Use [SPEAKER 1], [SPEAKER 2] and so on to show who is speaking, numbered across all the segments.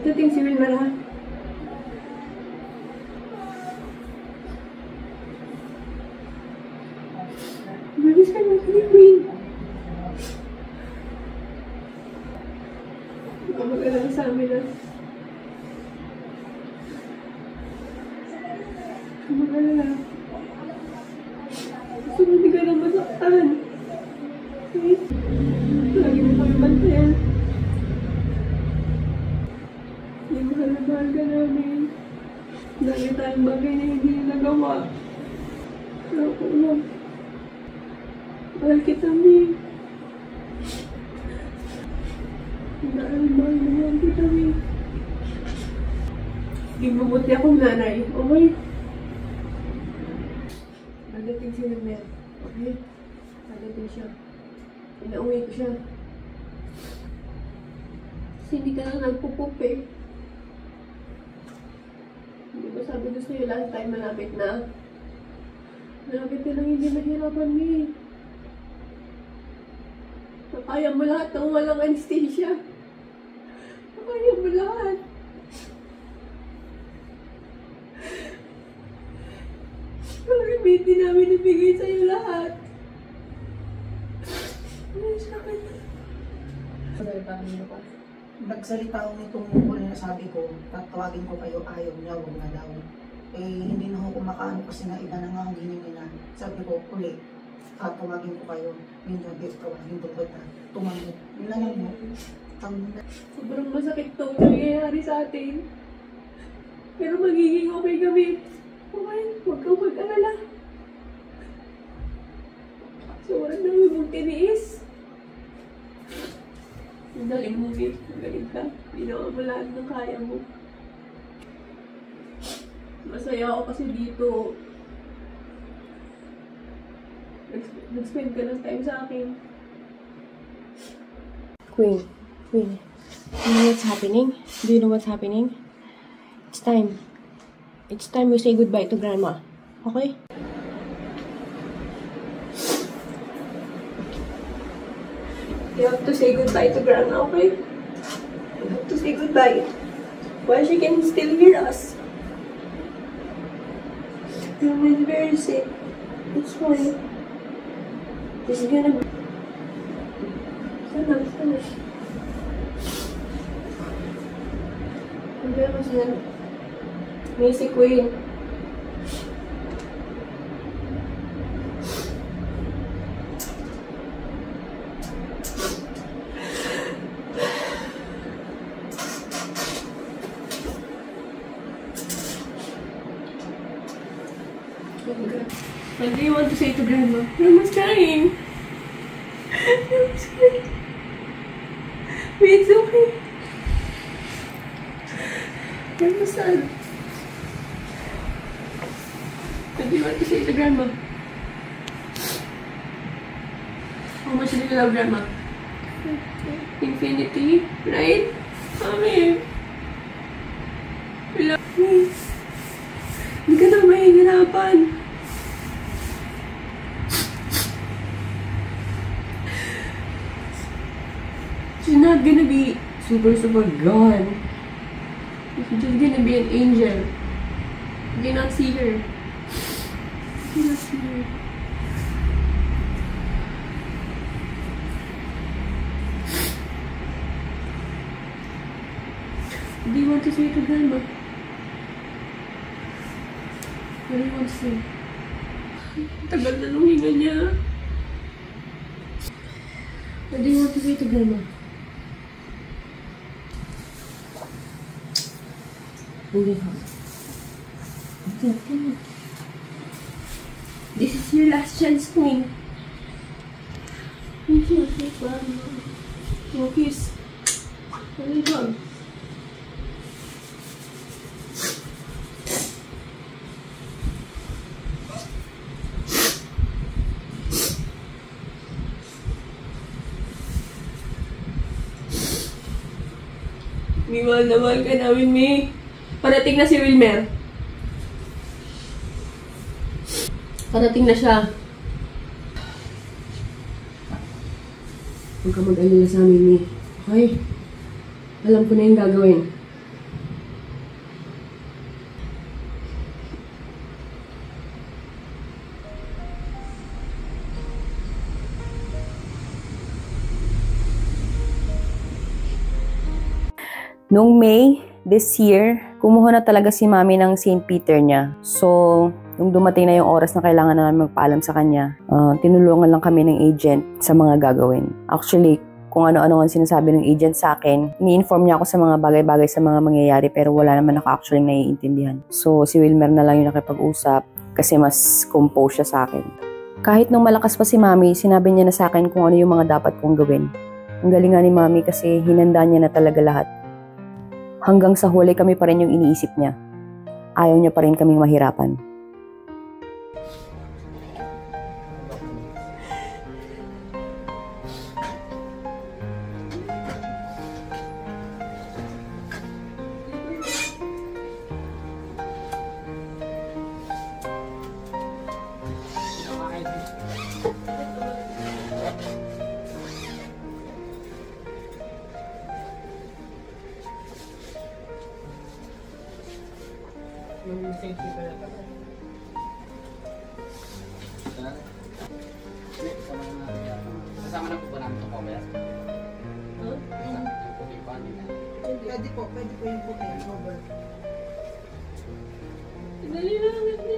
[SPEAKER 1] Ito ting si Wilma na. Malis ka na, Queen. Hindi ka mag-alala sa amin na. Hindi ka mag-alala. Gusto mo di ka lang masaktan. Okay? Lagi mo kami bantayan. Mahal ka namin. Dahil tayong bagay na hindi nagawa. Ako lang. Mahal kita, Mi. Dahil mahal kita, Mi. Hindi mabuti akong nanay. Okay? Nadating si Mel. Okay? Nadating siya. Inauwi ko siya. Kasi hindi ka lang nagpupupi. Hindi ba sabi ko sa'yo last time malapit na? Malapit na lang hindi mahirapan, Mi. Nakaya mo lahat ng walang anesthesia. Nakaya mo lahat. Parang hindi namin ibigay sa'yo lahat. Ano sa akin? Salita mo na pa.
[SPEAKER 2] Nagsalita ako nitong mukul na sabi ko, tatawagin ko kayo, ayaw niya, huwag na daw. Eh, hindi na ako kumakaano kasi na iba na nga ang giningi na. Sabi ko, uli, tatawagin ko kayo. Minsan, tawagin ko kita. Tumangin. Yun lang yun mo.
[SPEAKER 1] Sobrang masakit itong nangyayari sa atin. Pero magiging okay kami. Okay, huwag kang mag-alala. Sobrang dami mong tiniis. Ang galing mo, Mi. Ang galing ka. Ginawa mo lahat ng kaya mo. Masaya ako kasi dito. Nag-spend ka ng time sa akin.
[SPEAKER 3] Queen, do you know what's happening? Do you know what's happening? It's time. It's time we say goodbye to Grandma. Okay?
[SPEAKER 1] You have to say goodbye to Grandma, okay? You have to say goodbye. While she can still hear us. Grandma is very sick. That's why. She's gonna be... Sana. Problema siya. May si Queen. What do you want to say to Grandma? Grandma's crying. Grandma's crying. Wait, it's okay. Grandma's sad. What do you want to say to Grandma? How much do you love Grandma? Infinity, right? Mami. I love you. Hindi ka na mahihirapan. She's not gonna be super gone. She's just gonna be an angel. You cannot see her. You cannot see her. What do you want to say to Grandma? What do you want to say? Tagal na nung hinga niya. What do you want to say to Grandma? Okay, okay. This is your last chance, Queen. Thank you, Grandma. No kiss. What are you doing? May mahal na mahal ka namin, May. Parating na si Wilmer. Parating na siya. Huwag ka mag-alala sa amin, May. Okay? Alam ko na yung gagawin.
[SPEAKER 4] Noong May this year, kumuha na talaga si Mami ng St. Peter niya. So, nung dumating na yung oras na kailangan na namin magpaalam sa kanya, tinulungan lang kami ng agent sa mga gagawin. Actually, kung ano-ano ang sinasabi ng agent sa akin, ni-inform niya ako sa mga bagay-bagay sa mga mangyayari pero wala naman ako actually naiintindihan. So, si Wilmer na lang yung nakipag-usap kasi mas compose siya sa akin. Kahit nung malakas pa si Mami, sinabi niya na sa akin kung ano yung mga dapat kong gawin. Ang galing nga ni Mami kasi hinanda niya na talaga lahat. Hanggang sa huli kami pa rin yung iniisip niya. Ayaw niya pa rin kaming mahirapan.
[SPEAKER 5] Kasama na po ba namin ito, Kobel?
[SPEAKER 2] Pwede po yung puti, cover.
[SPEAKER 1] Dali lang, dali.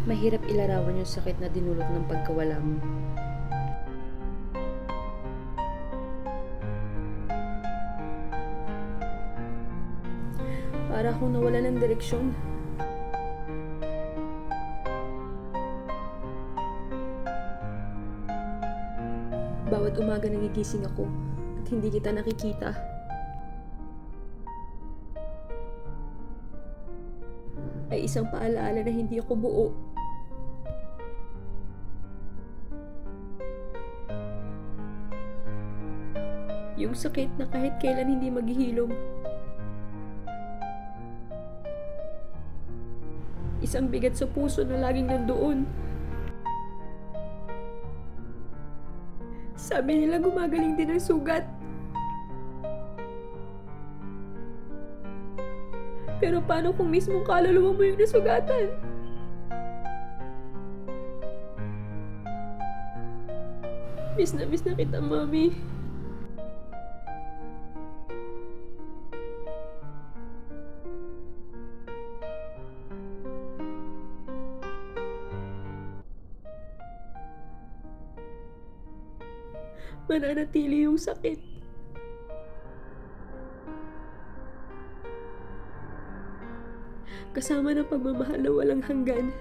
[SPEAKER 4] Mahirap ilarawan yung sakit na dinulot ng pagkawala mo. Para akong nawala ng direksyon. Bawat umaga nagigising ako at hindi kita nakikita. Ay isang paalaala na hindi ako buo. Yung sakit na kahit kailan hindi maghihilom. Isang bigat sa puso na laging nandoon. Sabi nila gumagaling din ang sugat. Pero paano kung mismong kaluluwa mo yung nasugatan? Miss na kita, Mami. Mananatili yung sakit. Kasama ng pagmamahal na walang hanggan.